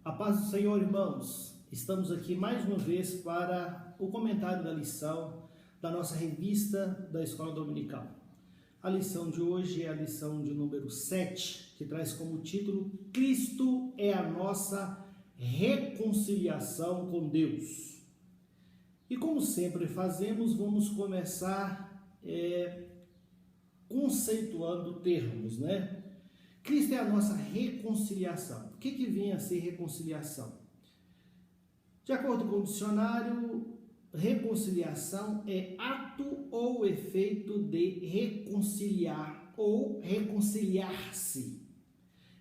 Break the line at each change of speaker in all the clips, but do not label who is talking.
A paz do Senhor, irmãos. Estamos aqui mais uma vez para o comentário da lição da nossa revista da Escola Dominical. A lição de hoje é a lição de número 7, que traz como título Cristo é a nossa reconciliação com Deus. E como sempre fazemos, vamos começar conceituando termos, né? Cristo é a nossa reconciliação. O que vem a ser reconciliação? De acordo com o dicionário, reconciliação é ato ou efeito de reconciliar ou reconciliar-se.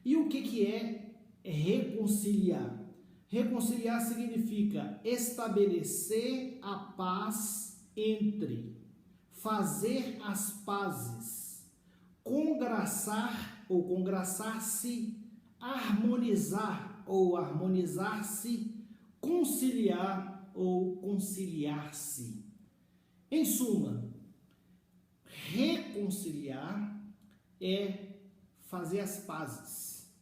E o que é reconciliar? Reconciliar significa estabelecer a paz entre, fazer as pazes, congraçar ou congraçar-se, harmonizar ou harmonizar-se, conciliar ou conciliar-se. Em suma, reconciliar é fazer as pazes,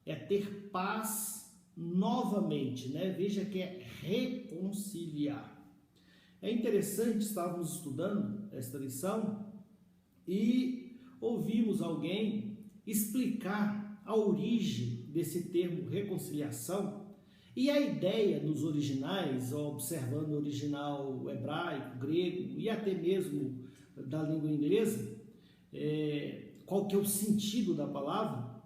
é ter paz novamente, né? Veja que é reconciliar. É interessante, estávamos estudando esta lição e ouvimos alguém explicar a origem desse termo reconciliação e a ideia nos originais, observando o original hebraico, grego e até mesmo da língua inglesa, qual que é o sentido da palavra.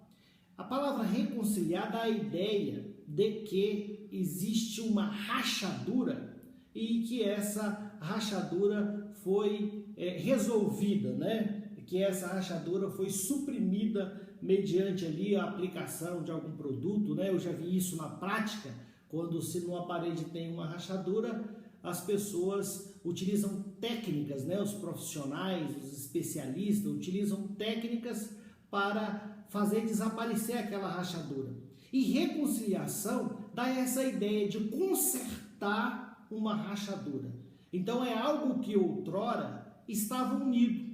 A palavra reconciliar dá a ideia de que existe uma rachadura e que essa rachadura foi resolvida, né? Que essa rachadura foi suprimida mediante ali a aplicação de algum produto, né? Eu já vi isso na prática, quando se numa parede tem uma rachadura, as pessoas utilizam técnicas, né? Os profissionais, os especialistas utilizam técnicas para fazer desaparecer aquela rachadura. E reconciliação dá essa ideia de consertar uma rachadura. Então é algo que outrora estava unido,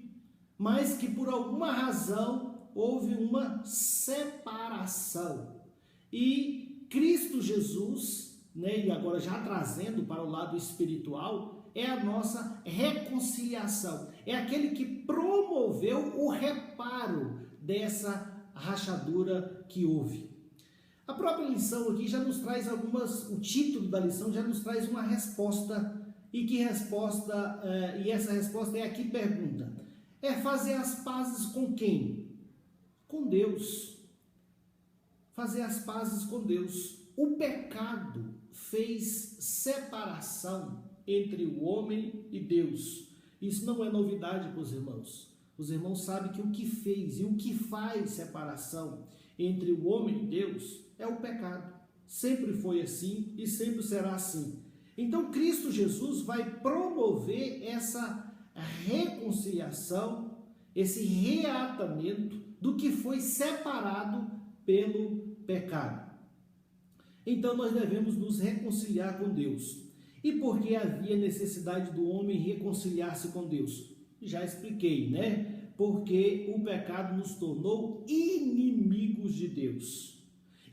mas que por alguma razão houve uma separação. E Cristo Jesus, né, e agora já trazendo para o lado espiritual, é a nossa reconciliação. É aquele que promoveu o reparo dessa rachadura que houve. A própria lição aqui já nos traz o título da lição já nos traz uma resposta. E que resposta? E essa resposta é a que pergunta. É fazer as pazes com quem? Com Deus. Fazer as pazes com Deus. O pecado fez separação entre o homem e Deus. Isso não é novidade para os irmãos. Os irmãos sabem que o que fez e o que faz separação entre o homem e Deus é o pecado. Sempre foi assim e sempre será assim. Então Cristo Jesus vai promover essa reconciliação, esse reatamento do que foi separado pelo pecado. Então nós devemos nos reconciliar com Deus. E por que havia necessidade do homem reconciliar-se com Deus? Já expliquei, né? Porque o pecado nos tornou inimigos de Deus.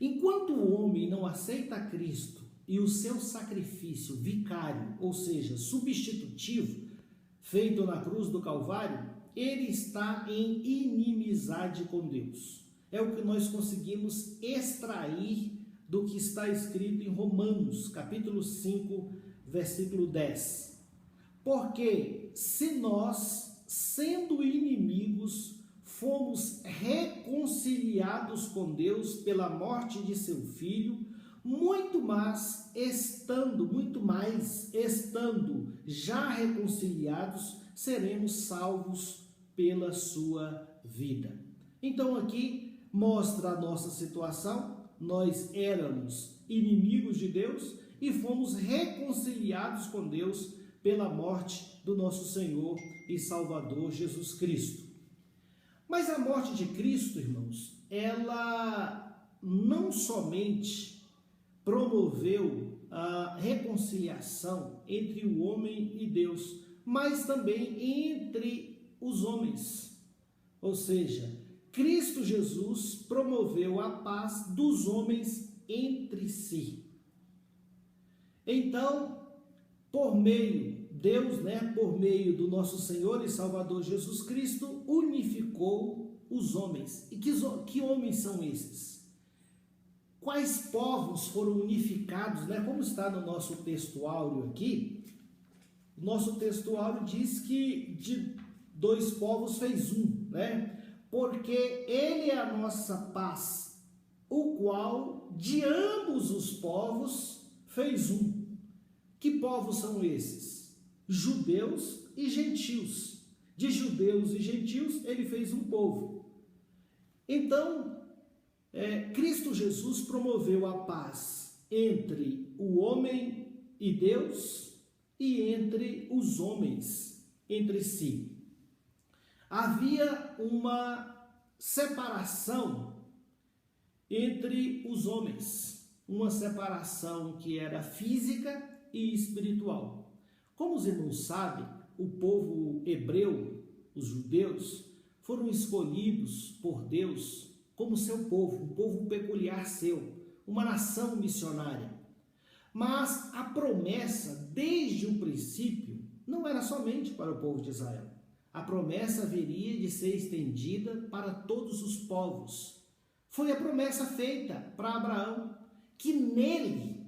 Enquanto o homem não aceita Cristo e o seu sacrifício vicário, ou seja, substitutivo, feito na cruz do Calvário, ele está em inimizade com Deus. É o que nós conseguimos extrair do que está escrito em Romanos, capítulo 5, versículo 10. Porque se nós, sendo inimigos, fomos reconciliados com Deus pela morte de seu Filho, muito mais estando já reconciliados, seremos salvos pela sua vida. Então aqui mostra a nossa situação. Nós éramos inimigos de Deus e fomos reconciliados com Deus pela morte do nosso Senhor e Salvador Jesus Cristo. Mas a morte de Cristo, irmãos, ela não somente promoveu a reconciliação entre o homem e Deus, mas também entre os homens. Ou seja, Cristo Jesus promoveu a paz dos homens entre si. Então, por meio por meio do nosso Senhor e Salvador Jesus Cristo, unificou os homens. E que homens são esses? Quais povos foram unificados, Como está no nosso textuário aqui, o nosso textuário diz que de dois povos fez um, Porque ele é a nossa paz, o qual de ambos os povos fez um. Que povos são esses? Judeus e gentios. De judeus e gentios, ele fez um povo. Então, Cristo Jesus promoveu a paz entre o homem e Deus e entre os homens entre si. Havia uma separação entre os homens, uma separação que era física e espiritual. Como os irmãos sabem, o povo hebreu, os judeus, foram escolhidos por Deus como seu povo, um povo peculiar seu, uma nação missionária. Mas a promessa, desde o princípio, não era somente para o povo de Israel. A promessa haveria de ser estendida para todos os povos. Foi a promessa feita para Abraão, que nele,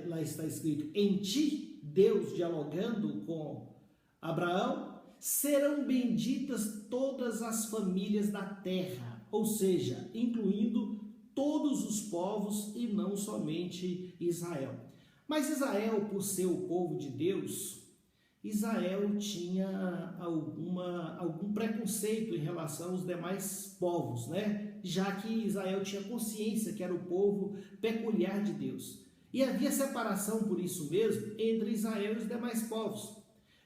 lá está escrito, em ti, Deus dialogando com Abraão, serão benditas todas as famílias da terra, ou seja, incluindo todos os povos e não somente Israel. Mas Israel, por ser o povo de Deus, Israel tinha algum preconceito em relação aos demais povos, Já que Israel tinha consciência que era o povo peculiar de Deus. E havia separação, por isso mesmo, entre Israel e os demais povos.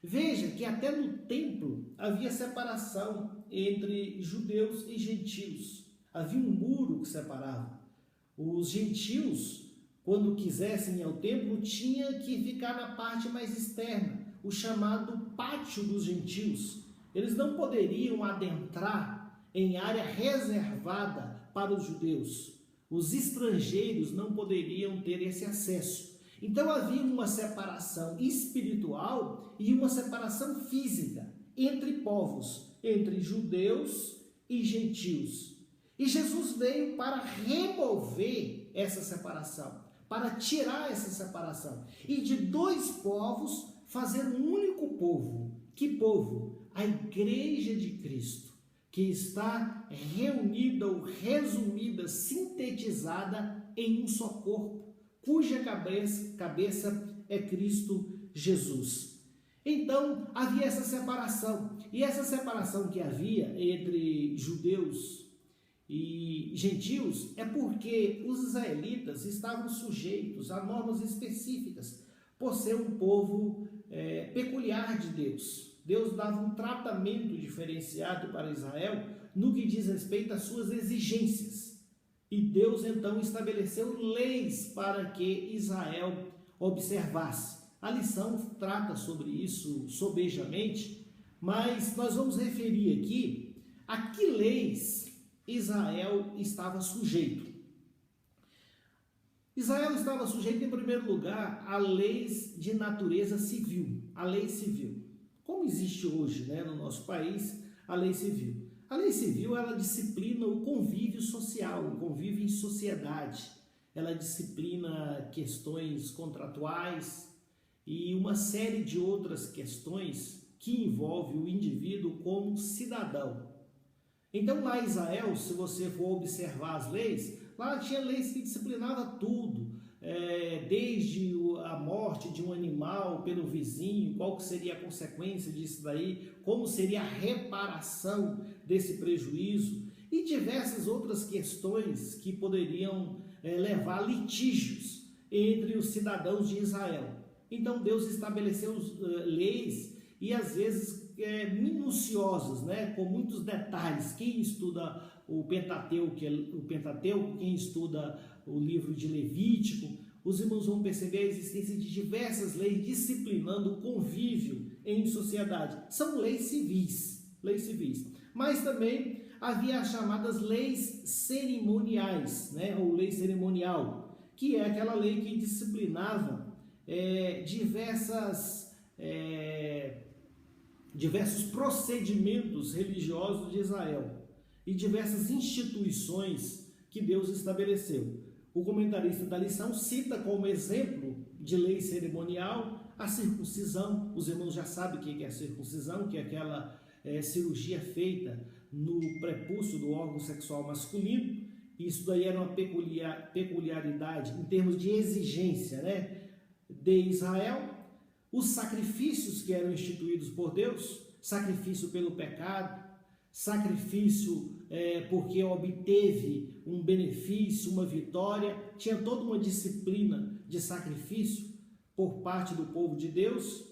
Veja que até no templo havia separação entre judeus e gentios. Havia um muro que separava. Os gentios, quando quisessem ir ao templo, tinham que ficar na parte mais externa, o chamado pátio dos gentios. Eles não poderiam adentrar em área reservada para os judeus. Os estrangeiros não poderiam ter esse acesso. Então havia uma separação espiritual e uma separação física entre povos, entre judeus e gentios. E Jesus veio para remover essa separação, para tirar essa separação. E de dois povos fazer um único povo. Que povo? A Igreja de Cristo, que está reunida ou resumida, sintetizada em um só corpo, cuja cabeça é Cristo Jesus. Então, havia essa separação. E essa separação que havia entre judeus e gentios é porque os israelitas estavam sujeitos a normas específicas, por ser um povo peculiar de Deus. Deus dava um tratamento diferenciado para Israel no que diz respeito às suas exigências. E Deus então estabeleceu leis para que Israel observasse. A lição trata sobre isso sobejamente, mas nós vamos referir aqui a que leis Israel estava sujeito. Israel estava sujeito, em primeiro lugar, a leis de natureza civil, a lei civil. Como existe hoje, no nosso país, a lei civil. A lei civil, ela disciplina o convívio social, o convívio em sociedade. Ela disciplina questões contratuais e uma série de outras questões que envolvem o indivíduo como cidadão. Então, lá em Israel, se você for observar as leis, lá tinha leis que disciplinavam tudo, desde a morte de um animal pelo vizinho, qual que seria a consequência disso daí, como seria a reparação desse prejuízo e diversas outras questões que poderiam levar a litígios entre os cidadãos de Israel. Então Deus estabeleceu leis e às vezes minuciosas, com muitos detalhes. Quem estuda o Pentateuco, quem estuda o livro de Levítico, os irmãos vão perceber a existência de diversas leis disciplinando o convívio em sociedade. São leis civis. Mas também havia as chamadas leis cerimoniais, né? Ou lei cerimonial, que é aquela lei que disciplinava diversos procedimentos religiosos de Israel e diversas instituições que Deus estabeleceu. O comentarista da lição cita como exemplo de lei cerimonial a circuncisão. Os irmãos já sabem o que é a circuncisão, que é aquela cirurgia feita no prepúcio do órgão sexual masculino. Isso daí era uma peculiaridade em termos de exigência, né, de Israel. Os sacrifícios que eram instituídos por Deus, sacrifício pelo pecado, sacrifício porque obteve um benefício, uma vitória, tinha toda uma disciplina de sacrifício por parte do povo de Deus.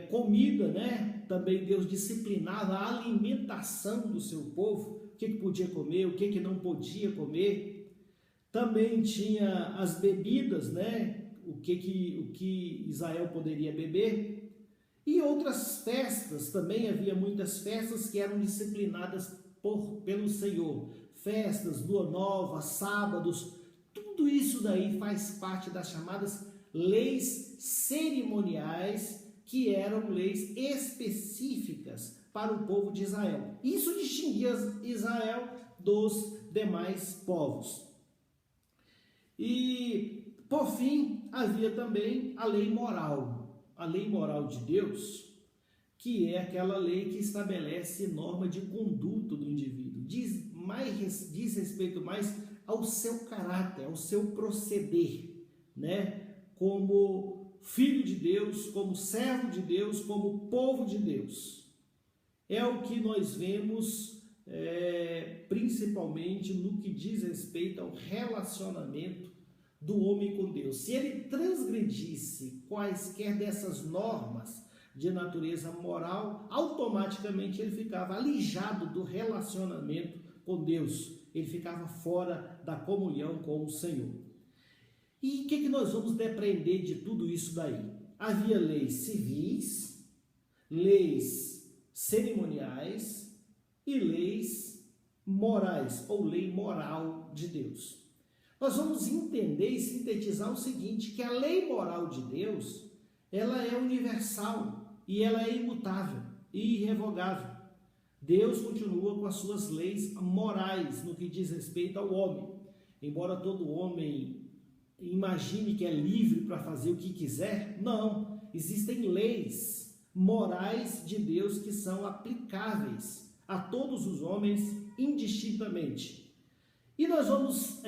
Comida, né? Também Deus disciplinava a alimentação do seu povo, o que podia comer, o que não podia comer. Também tinha as bebidas, né? O que Israel poderia beber. E outras festas, também havia muitas festas que eram disciplinadas pelo Senhor. Festas, lua nova, sábados, tudo isso daí faz parte das chamadas leis cerimoniais, que eram leis específicas para o povo de Israel. Isso distinguia Israel dos demais povos. E, por fim, havia também a lei moral de Deus, que é aquela lei que estabelece norma de conduta do indivíduo, diz respeito mais ao seu caráter, ao seu proceder, né? Como filho de Deus, como servo de Deus, como povo de Deus. É o que nós vemos principalmente no que diz respeito ao relacionamento do homem com Deus. Se ele transgredisse quaisquer dessas normas de natureza moral, automaticamente ele ficava alijado do relacionamento com Deus, ele ficava fora da comunhão com o Senhor. E o que nós vamos depreender de tudo isso daí? Havia leis civis, leis cerimoniais e leis morais, ou lei moral de Deus. Nós vamos entender e sintetizar o seguinte, que a lei moral de Deus, ela é universal e ela é imutável e irrevogável. Deus continua com as suas leis morais no que diz respeito ao homem. Embora todo homem imagine que é livre para fazer o que quiser, não. Existem leis morais de Deus que são aplicáveis a todos os homens indistintamente. E nós vamos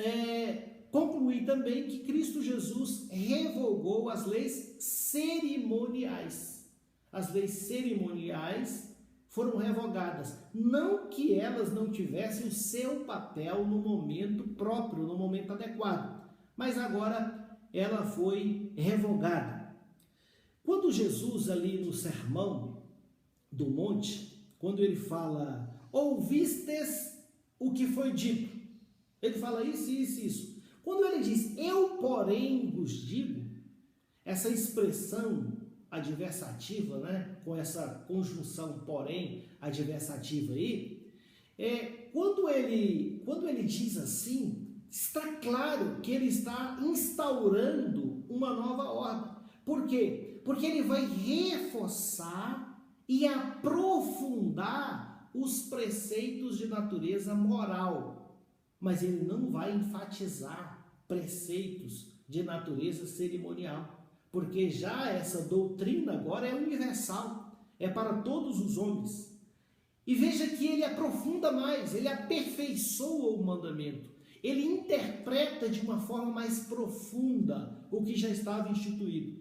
concluir também que Cristo Jesus revogou as leis cerimoniais. As leis cerimoniais foram revogadas. Não que elas não tivessem o seu papel no momento próprio, no momento adequado, mas agora ela foi revogada. Quando Jesus, ali no Sermão do Monte, quando ele fala, ouvistes o que foi dito, ele fala isso, isso, isso. Quando ele diz, eu porém vos digo, essa expressão adversativa, né, com essa conjunção porém adversativa aí, quando ele diz assim, está claro que ele está instaurando uma nova ordem. Por quê? Porque ele vai reforçar e aprofundar os preceitos de natureza moral, mas ele não vai enfatizar preceitos de natureza cerimonial, porque já essa doutrina agora é universal, é para todos os homens. E veja que ele aprofunda mais, ele aperfeiçoa o mandamento, ele interpreta de uma forma mais profunda o que já estava instituído.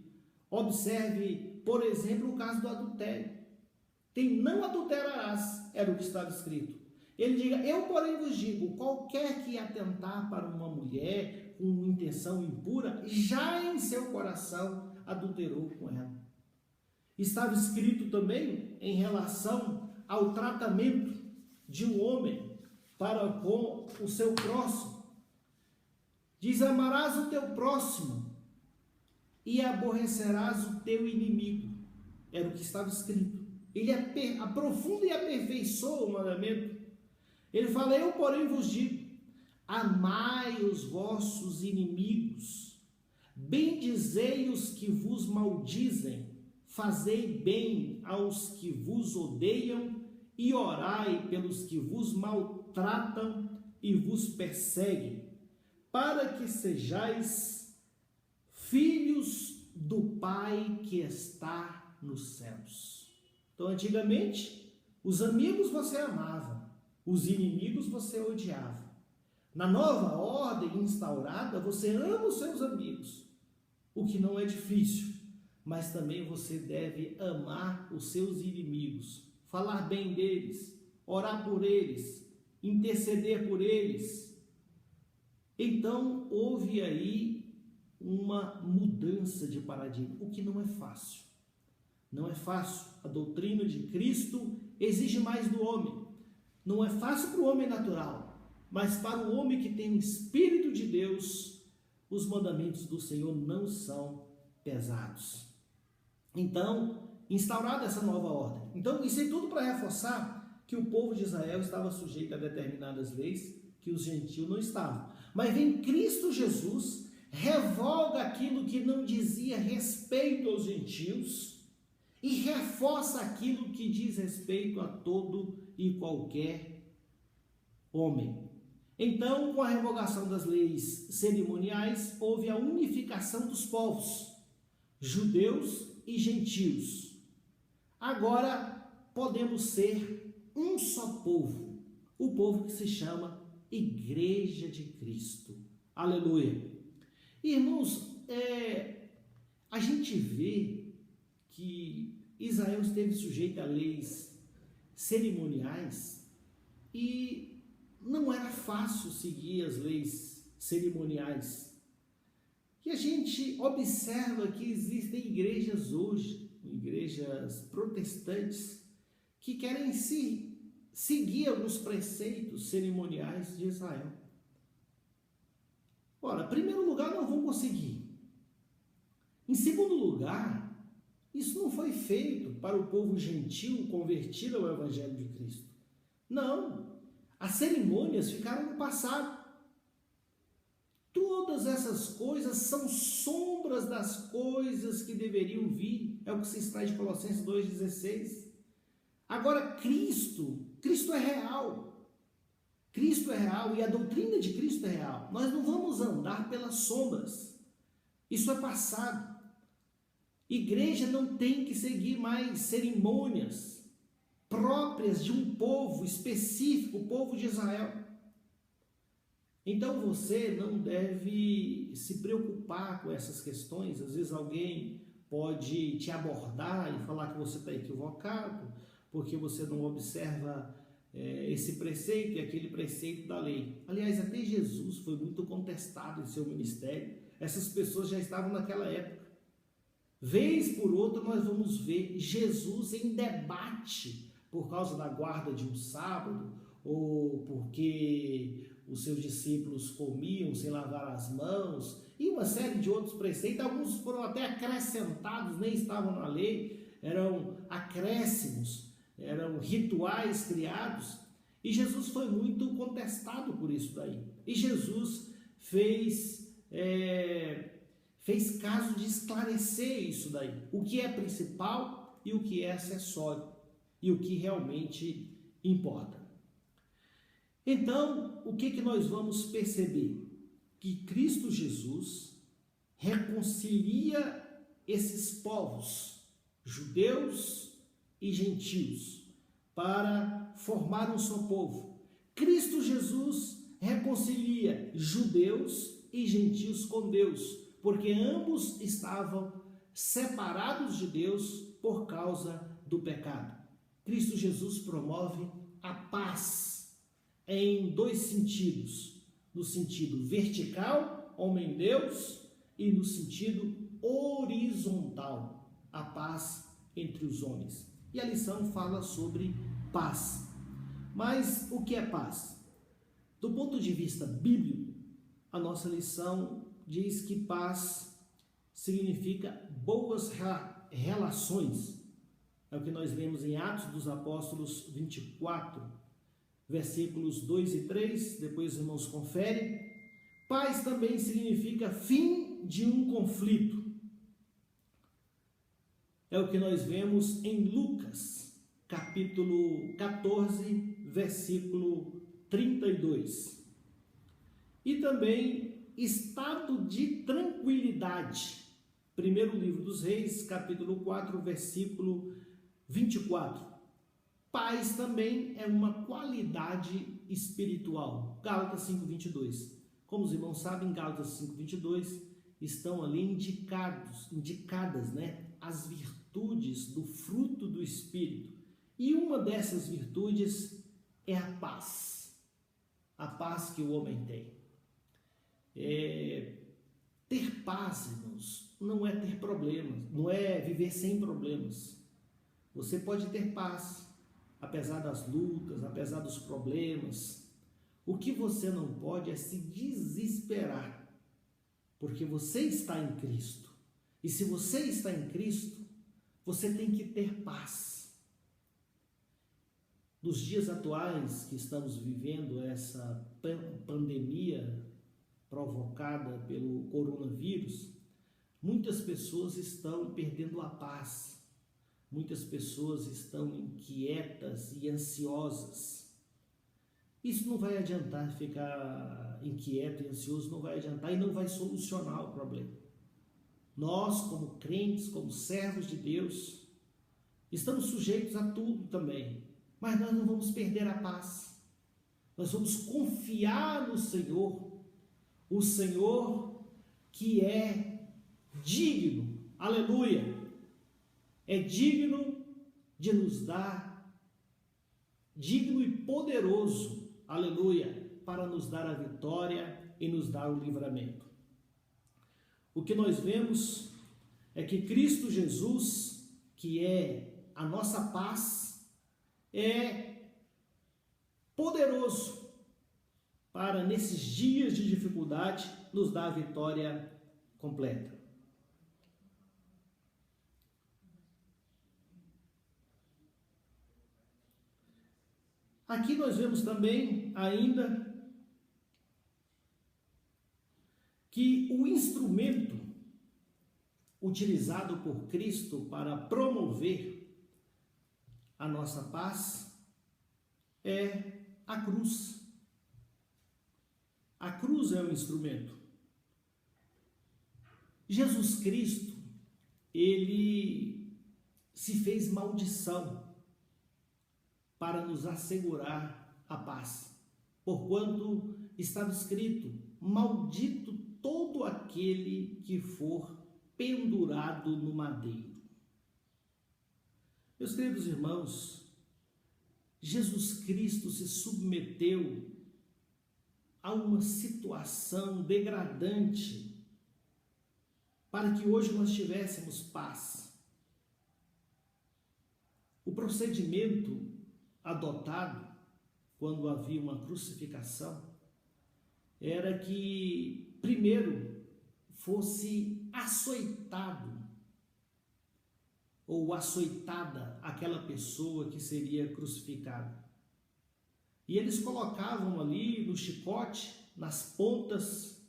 Observe, por exemplo, o caso do adultério. Não adulterarás, era o que estava escrito. Ele diga, eu porém vos digo, qualquer que atentar para uma mulher com intenção impura, já em seu coração adulterou com ela. Estava escrito também em relação ao tratamento de um homem para com o seu próximo. Diz, amarás o teu próximo e aborrecerás o teu inimigo. Era o que estava escrito. Ele aprofunda e aperfeiçoa o mandamento Ele fala: eu, porém, vos digo, amai os vossos inimigos, bendizei os que vos maldizem, fazei bem aos que vos odeiam e orai pelos que vos maltratam e vos perseguem, para que sejais filhos do Pai que está nos céus. Então, antigamente, os amigos você amava, os inimigos você odiava. Na nova ordem instaurada, você ama os seus amigos, o que não é difícil, mas também você deve amar os seus inimigos, falar bem deles, orar por eles, interceder por eles. Então, houve aí uma mudança de paradigma, o que não é fácil. Não é fácil. A doutrina de Cristo exige mais do homem. Não é fácil para o homem natural, mas para o homem que tem o Espírito de Deus, os mandamentos do Senhor não são pesados. Então, instaurada essa nova ordem. Então, isso é tudo para reforçar que o povo de Israel estava sujeito a determinadas leis que os gentios não estavam. Mas vem Cristo Jesus, revoga aquilo que não dizia respeito aos gentios e reforça aquilo que diz respeito a todo e qualquer homem. Então, com a revogação das leis cerimoniais, houve a unificação dos povos, judeus e gentios. Agora podemos ser um só povo, o povo que se chama Igreja de Cristo. Aleluia! Irmãos, a gente vê que Israel esteve sujeito a leis cerimoniais e não era fácil seguir as leis cerimoniais. E a gente observa que existem igrejas hoje, igrejas protestantes, que querem seguir alguns preceitos cerimoniais de Israel. Ora, em primeiro lugar, não vão conseguir. Em segundo lugar, isso não foi feito para o povo gentil convertido ao Evangelho de Cristo. Não, as cerimônias ficaram no passado. Todas essas coisas são sombras das coisas que deveriam vir. É o que se extrai de Colossenses 2,16. Agora, Cristo é real. Cristo é real e a doutrina de Cristo é real. Nós não vamos andar pelas sombras. Isso é passado. Igreja não tem que seguir mais cerimônias próprias de um povo específico, o povo de Israel. Então você não deve se preocupar com essas questões. Às vezes alguém pode te abordar e falar que você está equivocado, porque você não observa esse preceito e aquele preceito da lei. Aliás, até Jesus foi muito contestado em seu ministério. Essas pessoas já estavam naquela época. Vez por outra nós vamos ver Jesus em debate por causa da guarda de um sábado, ou porque os seus discípulos comiam sem lavar as mãos, e uma série de outros preceitos. Alguns foram até acrescentados, nem estavam na lei, eram acréscimos, eram rituais criados, e Jesus foi muito contestado por isso daí. E Jesus fez caso de esclarecer isso daí, o que é principal e o que é acessório, e o que realmente importa. Então, o que nós vamos perceber? Que Cristo Jesus reconcilia esses povos, judeus e gentios, para formar um só povo. Cristo Jesus reconcilia judeus e gentios com Deus, porque ambos estavam separados de Deus por causa do pecado. Cristo Jesus promove a paz em dois sentidos: no sentido vertical, homem-deus, e no sentido horizontal, a paz entre os homens. E a lição fala sobre paz. Mas o que é paz? Do ponto de vista bíblico, a nossa lição diz que paz significa boas relações. É o que nós lemos em Atos dos Apóstolos 24, versículos 2 e 3, depois os irmãos conferem. Paz também significa fim de um conflito. É o que nós vemos em Lucas, capítulo 14, versículo 32. E também estado de tranquilidade. Primeiro livro dos Reis, capítulo 4, versículo 24. Paz também é uma qualidade espiritual. Gálatas 5:22. Como os irmãos sabem, Gálatas 5:22 estão ali indicadas, as virtudes do fruto do Espírito. E uma dessas virtudes é a paz. A paz que o homem tem. Ter paz, irmãos, não é ter problemas, não é viver sem problemas. Você pode ter paz, apesar das lutas, apesar dos problemas. O que você não pode é se desesperar, porque você está em Cristo. E se você está em Cristo, você tem que ter paz. Nos dias atuais que estamos vivendo essa pandemia provocada pelo coronavírus, muitas pessoas estão perdendo a paz, muitas pessoas estão inquietas e ansiosas. Isso não vai adiantar, ficar inquieto e ansioso não vai adiantar e não vai solucionar o problema. Nós, como crentes, como servos de Deus, estamos sujeitos a tudo também, mas nós não vamos perder a paz. Nós vamos confiar no Senhor, o Senhor que é digno, aleluia, é digno de nos dar, digno e poderoso, aleluia, para nos dar a vitória e nos dar o livramento. O que nós vemos é que Cristo Jesus, que é a nossa paz, é poderoso para, nesses dias de dificuldade, nos dar a vitória completa. Aqui nós vemos também ainda que o instrumento utilizado por Cristo para promover a nossa paz é a cruz. A cruz é o instrumento. Jesus Cristo, ele se fez maldição para nos assegurar a paz. Porquanto estava escrito: maldito todo aquele que for pendurado no madeiro. Meus queridos irmãos, Jesus Cristo se submeteu a uma situação degradante para que hoje nós tivéssemos paz. O procedimento adotado quando havia uma crucificação era que primeiro fosse açoitado ou açoitada aquela pessoa que seria crucificada. E eles colocavam ali no chicote, nas pontas,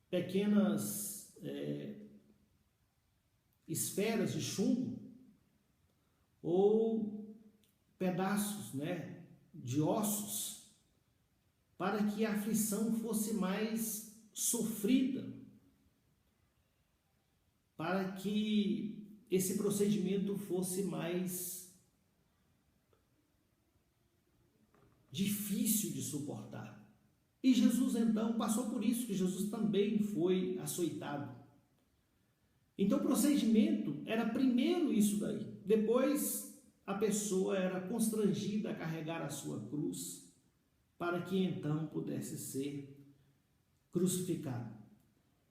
pequenas esferas de chumbo ou pedaços, de ossos, para que a aflição fosse mais sofrida, para que esse procedimento fosse mais difícil de suportar. E Jesus então passou por isso, que Jesus também foi açoitado. Então o procedimento era primeiro isso daí, depois a pessoa era constrangida a carregar a sua cruz, para que então pudesse ser crucificado.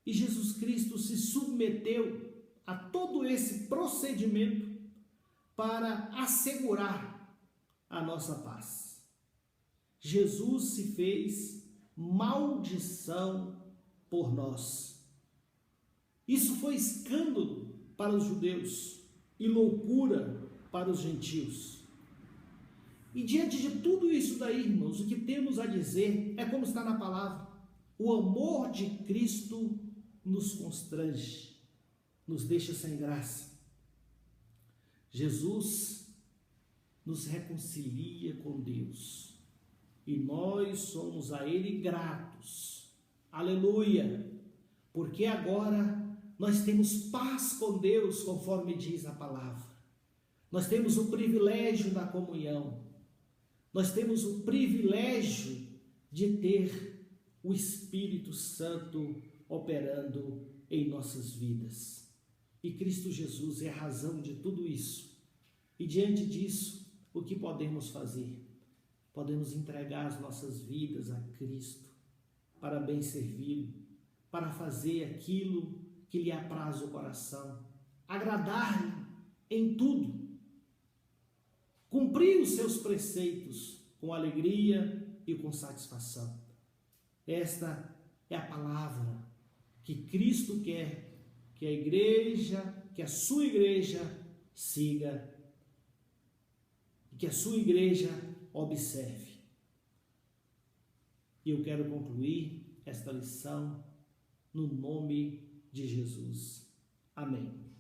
E Jesus Cristo se submeteu a todo esse procedimento para assegurar a nossa paz. Jesus se fez maldição por nós. Isso foi escândalo para os judeus e loucura para os gentios. E diante de tudo isso daí, irmãos, o que temos a dizer é como está na palavra: o amor de Cristo nos constrange, nos deixa sem graça. Jesus nos reconcilia com Deus e nós somos a Ele gratos. Aleluia! Porque agora nós temos paz com Deus, conforme diz a palavra. Nós temos o privilégio da comunhão. Nós temos o privilégio de ter o Espírito Santo operando em nossas vidas. E Cristo Jesus é a razão de tudo isso. E diante disso, o que podemos fazer? Podemos entregar as nossas vidas a Cristo, para bem servi-lo, para fazer aquilo que lhe apraz o coração, agradar-lhe em tudo, cumprir os seus preceitos com alegria e com satisfação. Esta é a palavra que Cristo quer que a igreja, que a sua igreja siga e que a sua igreja observe. E eu quero concluir esta lição no nome de Jesus. Amém.